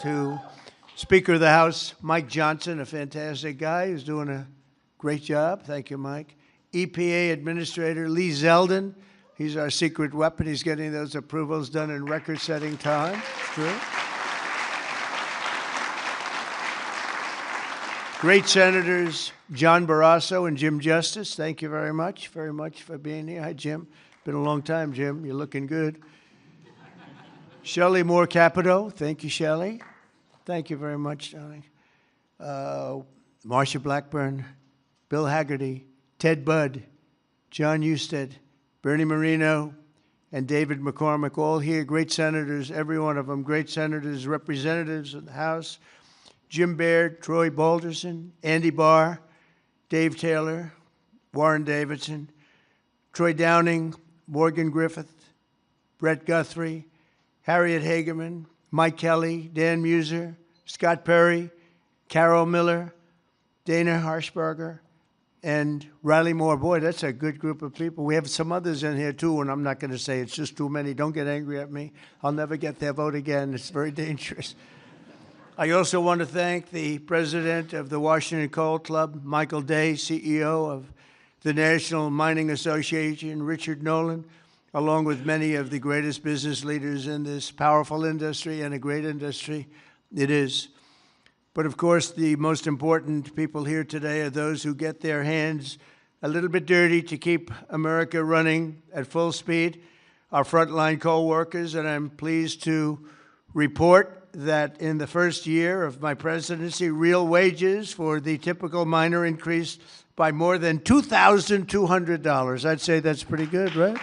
to Speaker of the House, Mike Johnson, a fantastic guy who's doing a great job. Thank you, Mike. EPA Administrator Lee Zeldin. He's our secret weapon. He's getting those approvals done in record-setting time. True. Great Senators John Barrasso and Jim Justice. Thank you very much for being here. Hi, Jim. Been a long time, Jim. You're looking good. Shelley Moore Capito. Thank you, Shelley. Thank you very much, darling. Marsha Blackburn, Bill Hagerty, Ted Budd, John Husted, Bernie Moreno, and David McCormick, all here, great senators, every one of them, great senators, representatives of the House, Jim Baird, Troy Balderson, Andy Barr, Dave Taylor, Warren Davidson, Troy Downing, Morgan Griffith, Brett Guthrie, Harriet Hageman, Mike Kelly, Dan Muser, Scott Perry, Carol Miller, Dana Harshberger, and Riley Moore. Boy, that's a good group of people. We have some others in here, too, and I'm not going to say it's just too many. Don't get angry at me. I'll never get their vote again. It's very dangerous. I also want to thank the president of the Washington Coal Club, Michael Day, CEO of the National Mining Association, Richard Nolan, along with many of the greatest business leaders in this powerful industry and a great industry it is. But of course, the most important people here today are those who get their hands a little bit dirty to keep America running at full speed, our frontline coal workers, and I'm pleased to report that in the first year of my presidency, real wages for the typical miner increased by more than $2,200. I'd say that's pretty good, right?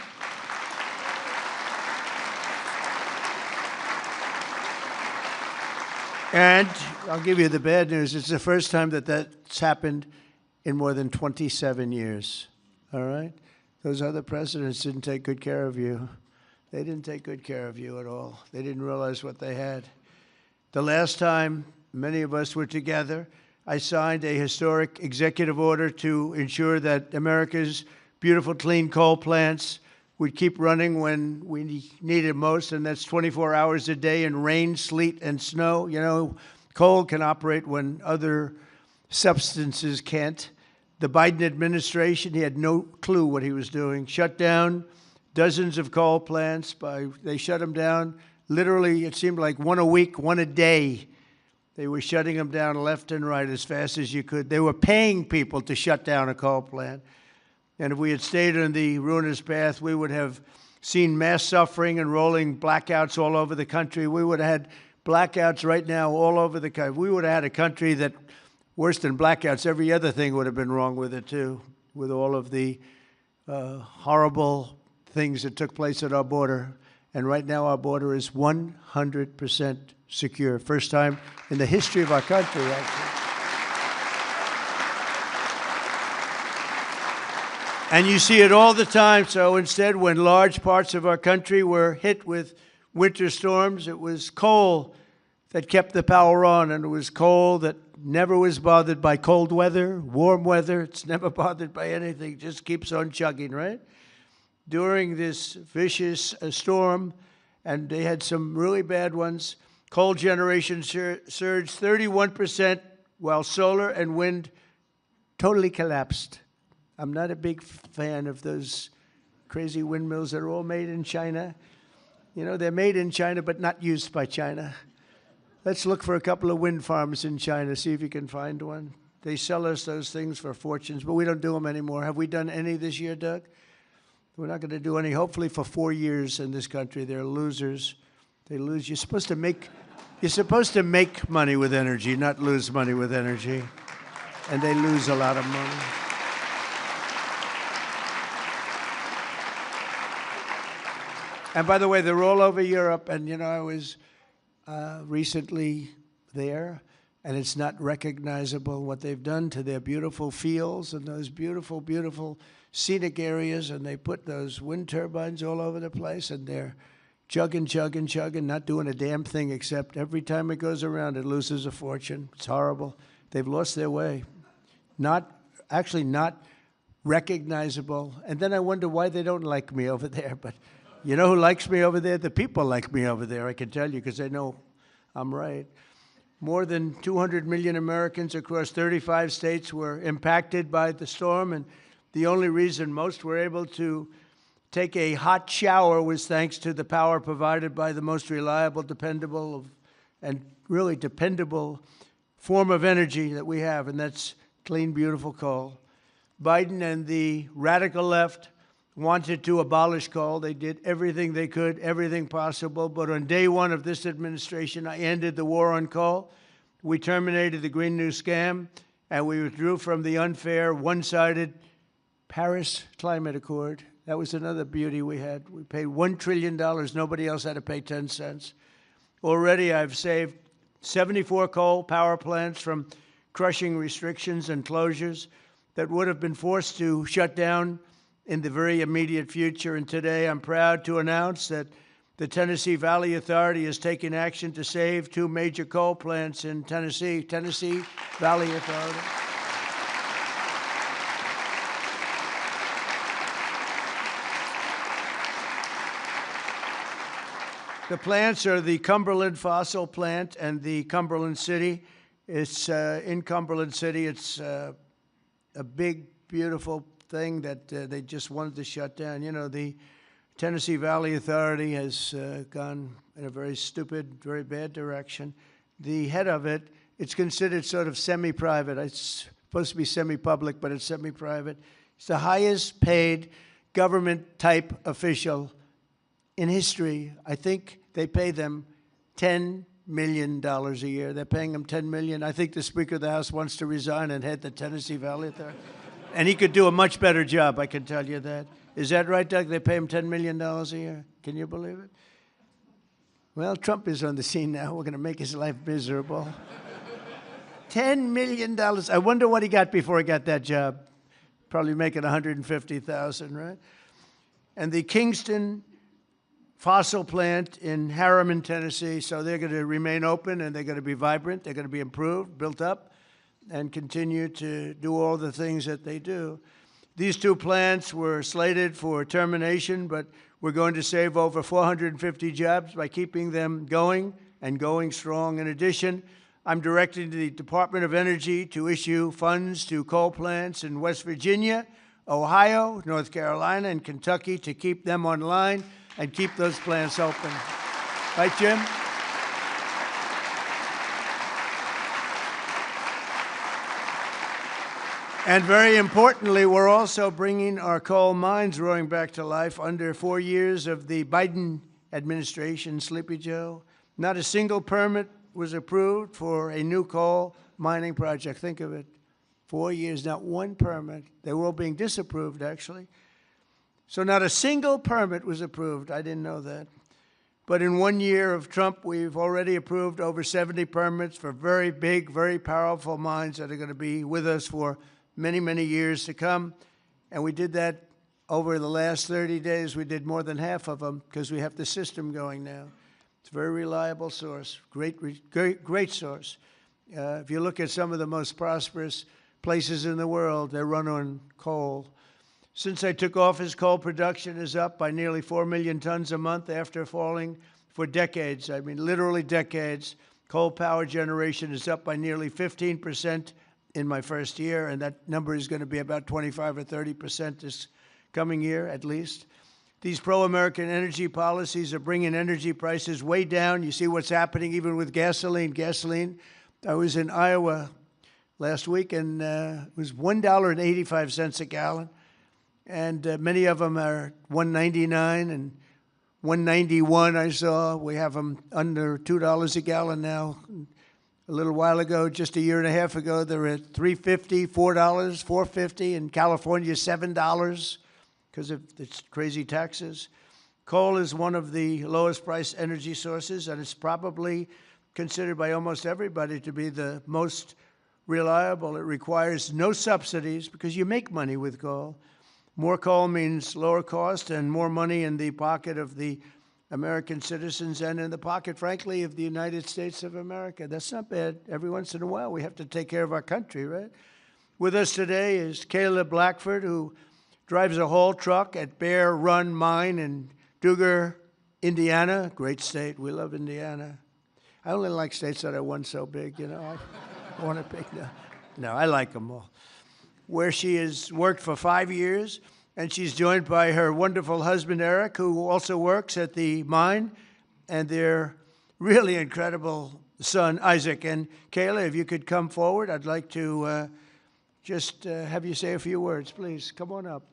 And I'll give you the bad news. It's the first time that that's happened in more than 27 years, all right? Those other presidents didn't take good care of you. They didn't take good care of you at all. They didn't realize what they had. The last time many of us were together, I signed a historic executive order to ensure that America's beautiful clean coal plants would keep running when we need it most, and that's 24 hours a day in rain, sleet, and snow. You know, coal can operate when other substances can't. The Biden administration, he had no clue what he was doing. Shut down dozens of coal plants. They shut them down. Literally, it seemed like one a week, one a day. They were shutting them down left and right as fast as you could. They were paying people to shut down a coal plant. And if we had stayed on the ruinous path, we would have seen mass suffering and rolling blackouts all over the country. We would have had blackouts right now all over the country. We would have had a country that, worse than blackouts, every other thing would have been wrong with it, too, with all of the horrible things that took place at our border. And right now, our border is 100% secure. First time in the history of our country, actually. And you see it all the time. So instead, when large parts of our country were hit with winter storms, it was coal that kept the power on, and it was coal that never was bothered by cold weather, warm weather. It's never bothered by anything. It just keeps on chugging, right? During this vicious storm, and they had some really bad ones, coal generation surged 31%, while solar and wind totally collapsed. I'm not a big fan of those crazy windmills that are all made in China. You know, they're made in China, but not used by China. Let's look for a couple of wind farms in China, see if you can find one. They sell us those things for fortunes, but we don't do them anymore. Have we done any this year, Doug? We're not going to do any, hopefully for 4 years in this country. They're losers. They lose. You're supposed to make money with energy, not lose money with energy. And they lose a lot of money. And by the way, they're all over Europe. And, you know, I was recently there, and it's not recognizable what they've done to their beautiful fields and those beautiful, beautiful scenic areas. And they put those wind turbines all over the place, and they're chugging, not doing a damn thing except every time it goes around, it loses a fortune. It's horrible. They've lost their way. Not recognizable. And then I wonder why they don't like me over there. But you know who likes me over there? The people like me over there, I can tell you, because they know I'm right. More than 200 million Americans across 35 states were impacted by the storm, and the only reason most were able to take a hot shower was thanks to the power provided by the most reliable, dependable, and really dependable form of energy that we have, and that's clean, beautiful coal. Biden and the radical left wanted to abolish coal. They did everything they could, everything possible. But on day one of this administration, I ended the war on coal. We terminated the Green New Scam, and we withdrew from the unfair, one-sided Paris Climate Accord. That was another beauty we had. We paid $1 trillion. Nobody else had to pay 10 cents. Already, I've saved 74 coal power plants from crushing restrictions and closures that would have been forced to shut down in the very immediate future. And today, I'm proud to announce that the Tennessee Valley Authority has taken action to save 2 major coal plants in Tennessee. Tennessee Valley Authority. The plants are the Cumberland Fossil Plant and the Cumberland City. It's in Cumberland City. It's a big, beautiful thing that they just wanted to shut down. You know, the Tennessee Valley Authority has gone in a very stupid, very bad direction. The head of it, it's considered sort of semi-private. It's supposed to be semi-public, but it's semi-private. It's the highest paid government-type official in history. I think they pay them $10 million a year. They're paying them $10 million. I think the Speaker of the House wants to resign and head the Tennessee Valley Authority. And he could do a much better job, I can tell you that. Is that right, Doug? They pay him $10 million a year. Can you believe it? Well, Trump is on the scene now. We're going to make his life miserable. $10 million. I wonder what he got before he got that job. Probably making $150,000, right? And the Kingston fossil plant in Harriman, Tennessee, so they're going to remain open and they're going to be vibrant. They're going to be improved, built up, and continue to do all the things that they do. These 2 plants were slated for termination, but we're going to save over 450 jobs by keeping them going and going strong. In addition, I'm directing the Department of Energy to issue funds to coal plants in West Virginia, Ohio, North Carolina, and Kentucky to keep them online and keep those plants open. Right, Jim? And very importantly, we're also bringing our coal mines roaring back to life. Under 4 years of the Biden administration, Sleepy Joe, not a single permit was approved for a new coal mining project. Think of it. 4 years, not one permit. They were all being disapproved, actually. So not a single permit was approved. I didn't know that. But in 1 year of Trump, we've already approved over 70 permits for very big, very powerful mines that are going to be with us for many, many years to come. And we did that over the last 30 days. We did more than half of them because we have the system going now. It's a very reliable source, great source. If you look at some of the most prosperous places in the world, they run on coal. Since I took office, coal production is up by nearly 4 million tons a month after falling for decades. I mean, literally decades. Coal power generation is up by nearly 15% in my first year, and that number is going to be about 25 or 30% this coming year, at least. These pro-American energy policies are bringing energy prices way down. You see what's happening even with gasoline. I was in Iowa last week, and it was $1.85 a gallon. And many of them are $1.99 and $1.91 I saw. We have them under $2 a gallon now. A little while ago, just a year and a half ago, they were at $3.50, $4, $4.50. In California, $7 because of its crazy taxes. Coal is one of the lowest priced energy sources, and it's probably considered by almost everybody to be the most reliable. It requires no subsidies because you make money with coal. More coal means lower cost and more money in the pocket of the American citizens and in the pocket, frankly, of the United States of America. That's not bad. Every once in a while, we have to take care of our country, right? With us today is Caleb Blackford, who drives a haul truck at Bear Run Mine in Duggar, Indiana. Great state. We love Indiana. I only like states that are one so big, you know. I want to pick, no, I like them all. Where she has worked for 5 years, and she's joined by her wonderful husband, Eric, who also works at the mine, and their really incredible son, Isaac. And Kayla, if you could come forward, I'd like to just have you say a few words, please. Come on up.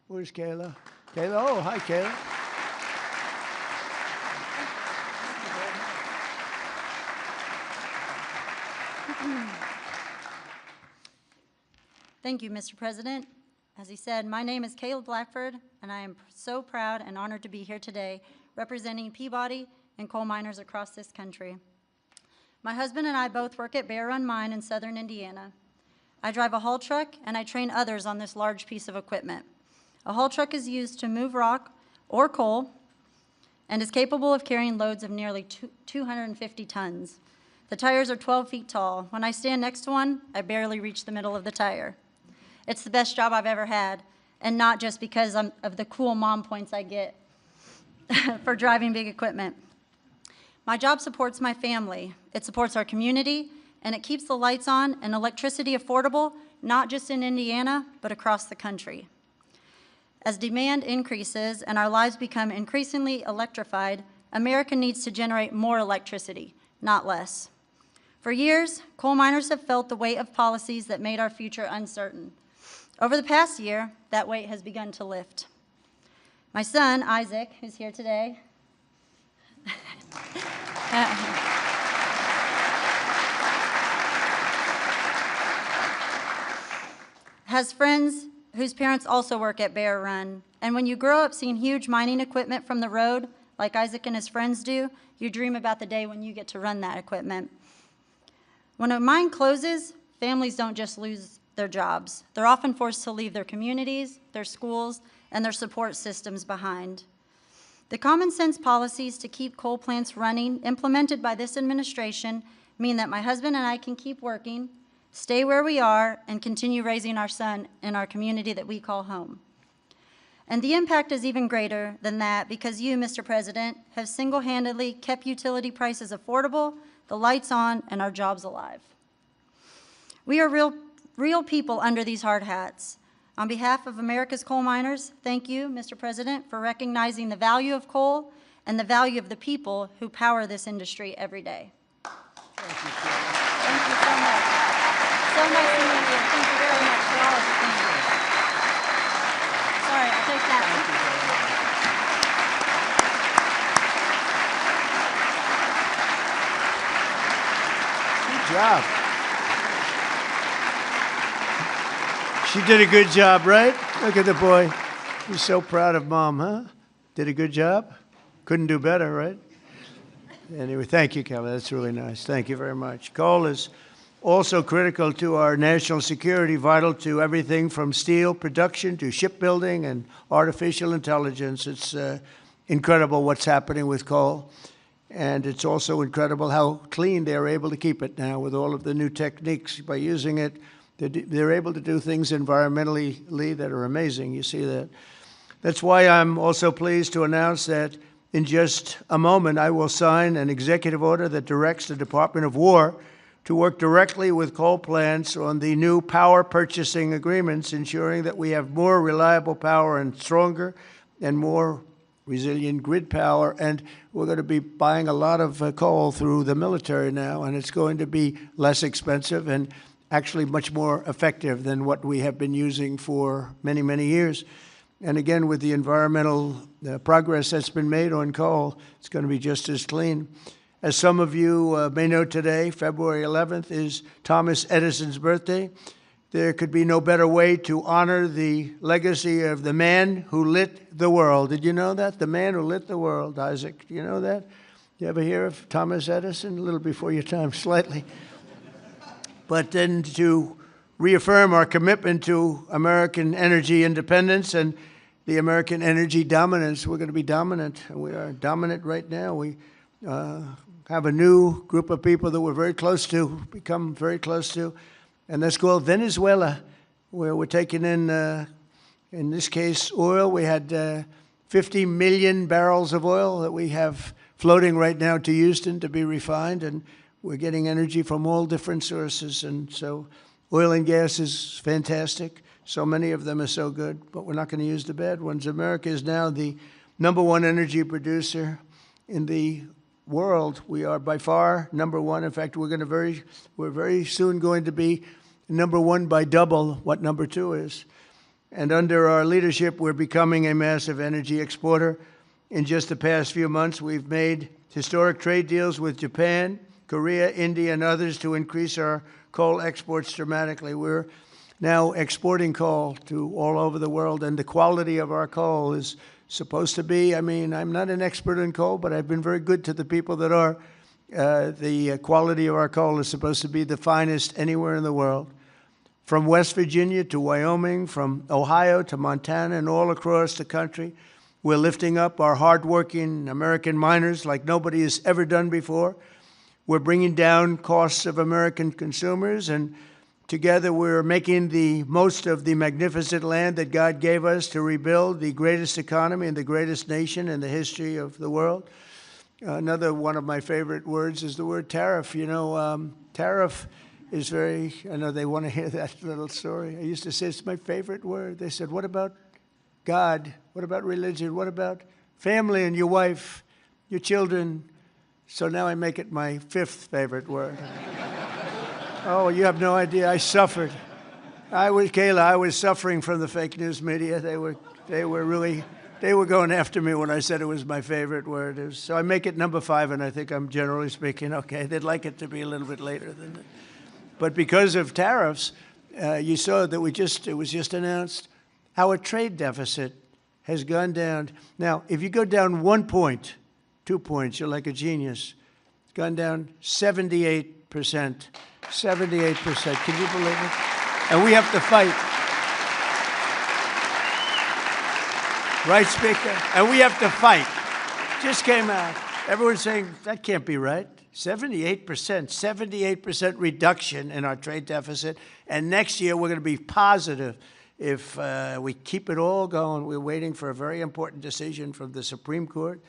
Where's Kayla? Kayla, oh, hi, Kayla. Thank you, Mr. President. As he said, my name is Kayla Blackford, and I am so proud and honored to be here today representing Peabody and coal miners across this country. My husband and I both work at Bear Run Mine in southern Indiana. I drive a haul truck, and I train others on this large piece of equipment. A haul truck is used to move rock or coal and is capable of carrying loads of nearly 250 tons. The tires are 12 feet tall. When I stand next to one, I barely reach the middle of the tire. It's the best job I've ever had, and not just because of the cool mom points I get for driving big equipment. My job supports my family. It supports our community, and it keeps the lights on and electricity affordable, not just in Indiana, but across the country. As demand increases and our lives become increasingly electrified, America needs to generate more electricity, not less. For years, coal miners have felt the weight of policies that made our future uncertain. Over the past year, that weight has begun to lift. My son, Isaac, who's here today, has friends whose parents also work at Bear Run. And when you grow up seeing huge mining equipment from the road, like Isaac and his friends do, you dream about the day when you get to run that equipment. When a mine closes, families don't just lose their jobs. They're often forced to leave their communities, their schools, and their support systems behind. The common sense policies to keep coal plants running implemented by this administration mean that my husband and I can keep working, stay where we are, and continue raising our son in our community that we call home. And the impact is even greater than that because you, Mr. President, have single-handedly kept utility prices affordable, the lights on, and our jobs alive. We are real people under these hard hats. On behalf of America's coal miners, thank you, Mr. President, for recognizing the value of coal and the value of the people who power this industry every day. Thank you, Thank you so much. So nice to meet you. Thank you very much for all of the things. Sorry, I'll take that. Good job. She did a good job, right? Look at the boy. He's so proud of Mom, huh? Did a good job? Couldn't do better, right? Anyway, thank you, Kelly. That's really nice. Thank you very much. Coal is also critical to our national security, vital to everything from steel production to shipbuilding and artificial intelligence. It's incredible what's happening with coal. And it's also incredible how clean they're able to keep it now with all of the new techniques. By using it, they're able to do things environmentally that are amazing. You see that. That's why I'm also pleased to announce that in just a moment, I will sign an executive order that directs the Department of War to work directly with coal plants on the new power purchasing agreements, ensuring that we have more reliable power and stronger and more resilient grid power. And we're going to be buying a lot of coal through the military now, and it's going to be less expensive and actually much more effective than what we have been using for many, many years. And again, with the environmental progress that's been made on coal, it's going to be just as clean. As some of you may know today, February 11th is Thomas Edison's birthday. There could be no better way to honor the legacy of the man who lit the world. Did you know that? The man who lit the world, Isaac. Do you know that? You ever hear of Thomas Edison? A little before your time, slightly. But then to reaffirm our commitment to American energy independence and the American energy dominance. We're going to be dominant, and we are dominant right now. We have a new group of people that we're very close to, become very close to, and that's called Venezuela, where we're taking in this case, oil. We had 50 million barrels of oil that we have floating right now to Houston to be refined, and we're getting energy from all different sources. And so oil and gas is fantastic. So many of them are so good, but we're not going to use the bad ones. America is now the #1 energy producer in the world. We are by far #1. In fact, we're very soon going to be #1 by double what #2 is. And under our leadership, we're becoming a massive energy exporter. In just the past few months, we've made historic trade deals with Japan, Korea, India, and others to increase our coal exports dramatically. We're now exporting coal to all over the world, and the quality of our coal is supposed to be, I'm not an expert in coal, but I've been very good to the people that are. The quality of our coal is supposed to be the finest anywhere in the world. From West Virginia to Wyoming, from Ohio to Montana, and all across the country, we're lifting up our hardworking American miners like nobody has ever done before. We're bringing down costs of American consumers, and together we're making the most of the magnificent land that God gave us to rebuild the greatest economy and the greatest nation in the history of the world. Another one of my favorite words is the word tariff. Tariff is I know they want to hear that little story. I used to say it's my favorite word. They said, what about God? What about religion? What about family and your wife, your children? So now I make it my 5th favorite word. Oh, you have no idea. I suffered. I was suffering from the fake news media. They were going after me when I said it was my favorite word. So I make it #5, and I think I'm generally speaking okay. They'd like it to be a little bit later than that. But because of tariffs, you saw that it was just announced, our trade deficit has gone down. Now, if you go down 1 point, 2 points, you're like a genius. It's gone down 78%. 78%. Can you believe it? And we have to fight. Right, Speaker? And we have to fight. Just came out. Everyone's saying, that can't be right. 78% reduction in our trade deficit. And next year, we're going to be positive if we keep it all going. We're waiting for a very important decision from the Supreme Court.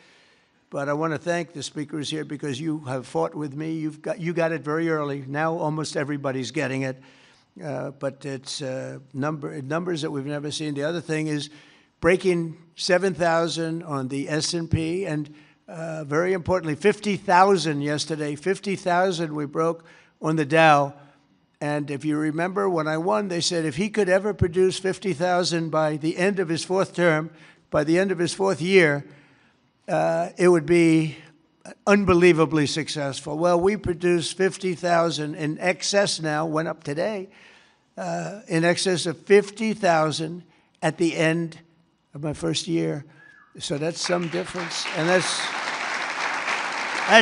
But I want to thank the speakers here because you have fought with me. You got it very early. Now almost everybody's getting it. But it's numbers that we've never seen. The other thing is breaking 7,000 on the S&P, and very importantly, 50,000 yesterday. 50,000 we broke on the Dow. And if you remember, when I won, they said if he could ever produce 50,000 by the end of his 4th term, by the end of his 4th year, it would be unbelievably successful. Well, we produced 50,000 in excess now, went up today, in excess of 50,000 at the end of my 1st year. So that's some difference. And that's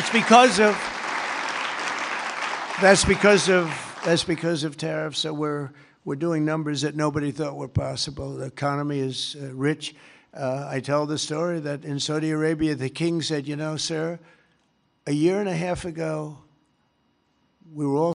because of tariffs. So we're doing numbers that nobody thought were possible. The economy is rich. I tell the story that in Saudi Arabia, the king said, sir, a year and a half ago, we were all